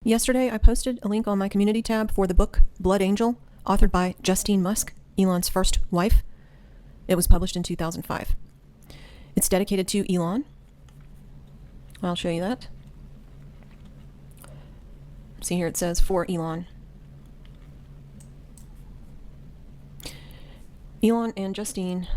Yesterday, I posted a link on my community tab for the book Blood Angel, authored by Elon Musk, Elon's first wife. It was published in 2005. It's dedicated to Elon. I'll show you that. See here it says, for Elon. Elon and Justine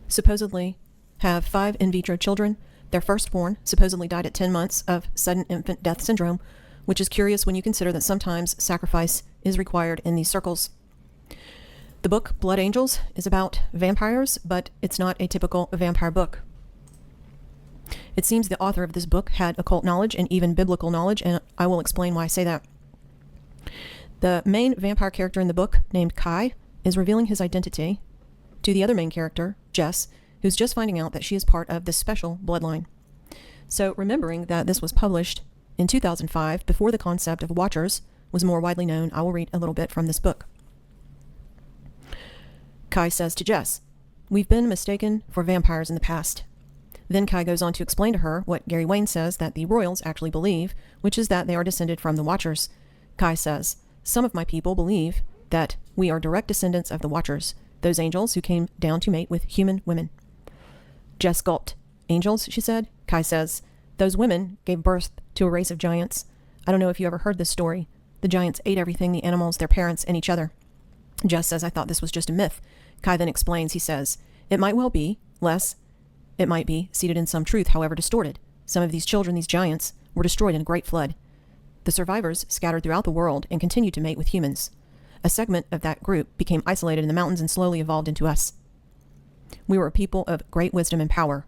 supposedly have 5 in vitro children. Their firstborn supposedly died at 10 months of sudden infant death syndrome, which is curious when you consider that sometimes sacrifice is required in these circles. The book Blood Angels is about vampires, but it's not a typical vampire book. It seems the author of this book had occult knowledge and even biblical knowledge, and I will explain why I say that. The main vampire character in the book, named Kai, is revealing his identity to the other main character, Jess, who's just finding out that she is part of this special bloodline. So remembering that this was published in 2005, before the concept of Watchers was more widely known, I will read a little bit from this book. Kai says to Jess, "We've been mistaken for vampires in the past." Then Kai goes on to explain to her what Gary Wayne says that the royals actually believe, which is that they are descended from the Watchers. Kai says, "Some of my people believe that we are direct descendants of the Watchers, those angels who came down to mate with human women." Jess gulped. "Angels," she said. Kai says, "Those women gave birth to a race of giants. I don't know if you ever heard this story. The giants ate everything, the animals, their parents, and each other." Jess says, "I thought this was just a myth." Kai then explains. He says, "It might well be, it might be seated in some truth, however distorted. Some of these children, these giants, were destroyed in a great flood. The survivors scattered throughout the world and continued to mate with humans. A segment of that group became isolated in the mountains and slowly evolved into us. We were a people of great wisdom and power,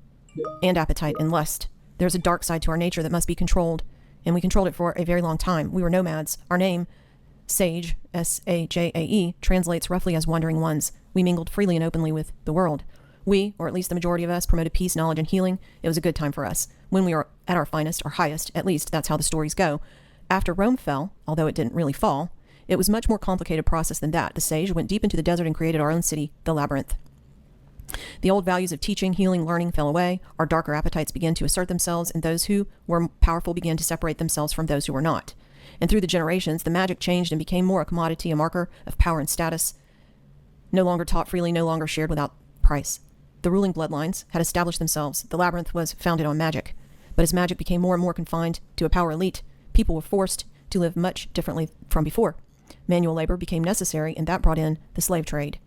and appetite and lust. There's a dark side to our nature that must be controlled, and we controlled it for a very long time. We were nomads. Our name, Sage, S-A-J-A-E, translates roughly as wandering ones. We mingled freely and openly with the world. We, or at least the majority of us, promoted peace, knowledge, and healing. It was a good time for us. When we were at our finest, or highest, at least that's how the stories go. After Rome fell, although it didn't really fall, it was a much more complicated process than that. The Sage went deep into the desert and created our own city, the Labyrinth. The old values of teaching, healing, learning fell away. Our darker appetites began to assert themselves, and those who were powerful began to separate themselves from those who were not. And through the generations, the magic changed and became more a commodity, a marker of power and status, no longer taught freely, no longer shared without price. The ruling bloodlines had established themselves. The Labyrinth was founded on magic. But as magic became more and more confined to a power elite, people were forced to live much differently from before. Manual labor became necessary, and that brought in the slave trade."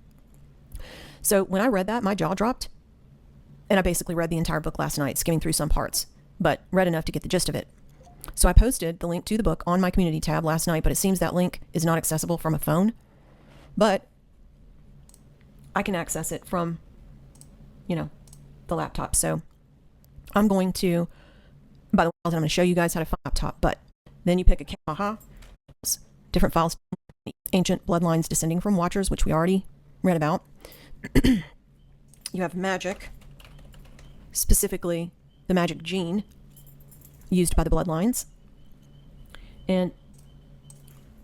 So when I read that, my jaw dropped, and I basically read the entire book last night, skimming through some parts, but read enough to get the gist of it. So I posted the link to the book on my community tab last night, but it seems that link is not accessible from a phone, but I can access it from, the laptop. So I'm going to, by the way, I'm going to show you guys how to find a laptop, but then you pick different files, ancient bloodlines descending from Watchers, which we already read about. You have magic, specifically the magic gene used by the bloodlines. And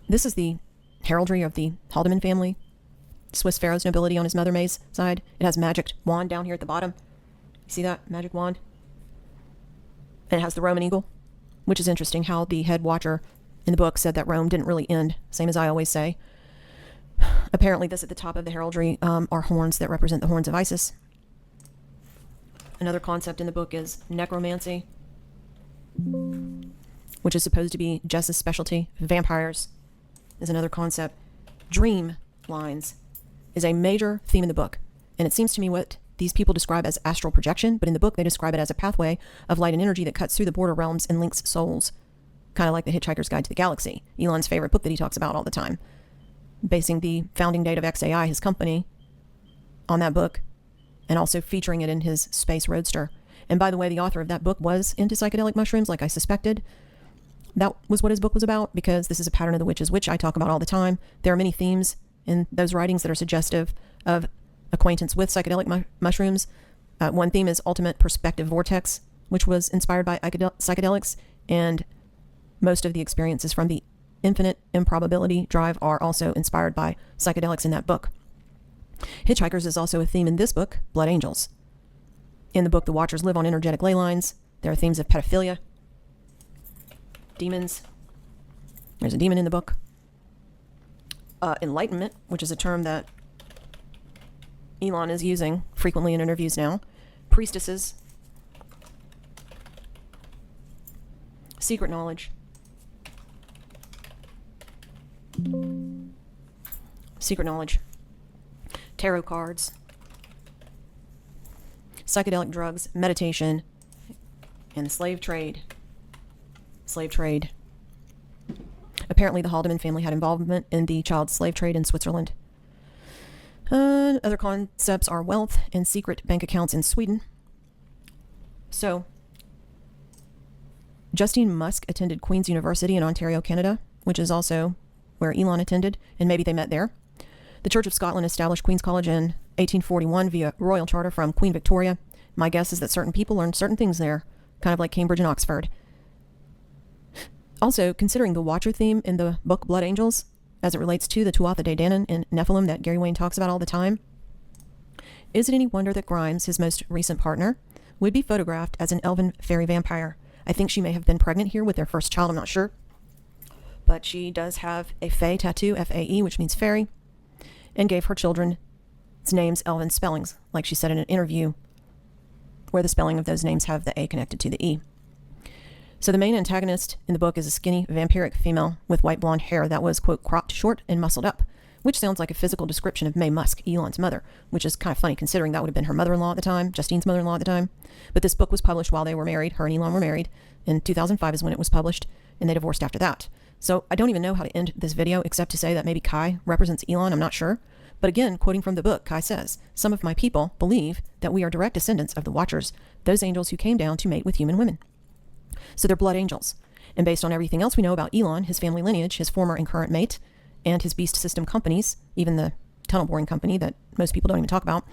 this is the heraldry of the Haldeman family, Swiss pharaoh's nobility on his mother May's side. It has magic wand down here at the bottom. You see that? Magic wand. And it has the Roman eagle, which is interesting how the head watcher in the book said that Rome didn't really end, same as I always say. Apparently this at the top of the heraldry are horns that represent the horns of Isis. Another concept in the book is necromancy, which is supposed to be Jess's specialty. Vampires is another concept. Dream lines is a major theme in the book, and it seems to me what these people describe as astral projection, but in the book they describe it as a pathway of light and energy that cuts through the border realms and links souls, kind of like the Hitchhiker's Guide to the Galaxy, Elon's favorite book that he talks about all the time, basing the founding date of XAI, his company, on that book, and also featuring it in his Space Roadster. And by the way, the author of that book was into psychedelic mushrooms, like I suspected. That was what his book was about, because this is a pattern of the witches, which I talk about all the time. There are many themes in those writings that are suggestive of acquaintance with psychedelic mushrooms. One theme is ultimate perspective vortex, which was inspired by psychedelics, and most of the experiences from the infinite improbability drive are also inspired by psychedelics in that book. Hitchhikers is also a theme in this book, Blood Angels. In the book, the Watchers live on energetic ley lines. There are themes of pedophilia. Demons. There's a demon in the book. Enlightenment, which is a term that Elon is using frequently in interviews now. Priestesses. Secret knowledge. Secret knowledge. Tarot cards. Psychedelic drugs, meditation, and the slave trade. Slave trade. Apparently the Haldeman family had involvement in the child slave trade in Switzerland. Other concepts are wealth and secret bank accounts in Sweden. So, Justine Musk attended Queen's University in Ontario, Canada, which is also where Elon attended, and maybe they met there. The Church of Scotland established Queen's College in 1841 via royal charter from Queen Victoria. My guess is that certain people learned certain things there, kind of like Cambridge and Oxford. Also, considering the Watcher theme in the book Blood Angels, as it relates to the Tuatha De Danann and Nephilim that Gary Wayne talks about all the time, is it any wonder that Grimes, his most recent partner, would be photographed as an elven fairy vampire? I think she may have been pregnant here with their first child, I'm not sure. But she does have a Fae tattoo, F-A-E, which means fairy, and gave her children's names elven spellings, like she said in an interview, where the spelling of those names have the A connected to the E. So the main antagonist in the book is a skinny, vampiric female with white blonde hair that was, quote, cropped short and muscled up, which sounds like a physical description of Mae Musk, Elon's mother, which is kind of funny considering that would have been her mother-in-law at the time, Justine's mother-in-law at the time. But this book was published while they were married. Her and Elon were married. In 2005 is when it was published, and they divorced after that. So I don't even know how to end this video except to say that maybe Kai represents Elon, I'm not sure. But again, quoting from the book, Kai says, "Some of my people believe that we are direct descendants of the Watchers, those angels who came down to mate with human women." So they're blood angels. And based on everything else we know about Elon, his family lineage, his former and current mate, and his beast system companies, even the tunnel boring company that most people don't even talk about,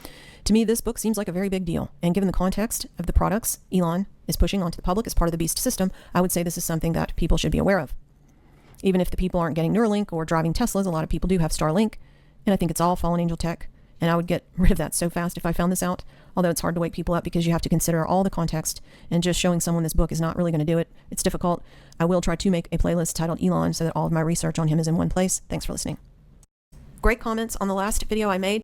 to me this book seems like a very big deal. And given the context of the products Elon is pushing onto the public as part of the beast system, I would say this is something that people should be aware of. Even if the people aren't getting Neuralink or driving Teslas, a lot of people do have Starlink, and I think it's all fallen angel tech, and I would get rid of that so fast if I found this out, although it's hard to wake people up because you have to consider all the context, and just showing someone this book is not really going to do it. It's difficult. I will try to make a playlist titled Elon so that all of my research on him is in one place. Thanks for listening. Great comments on the last video I made.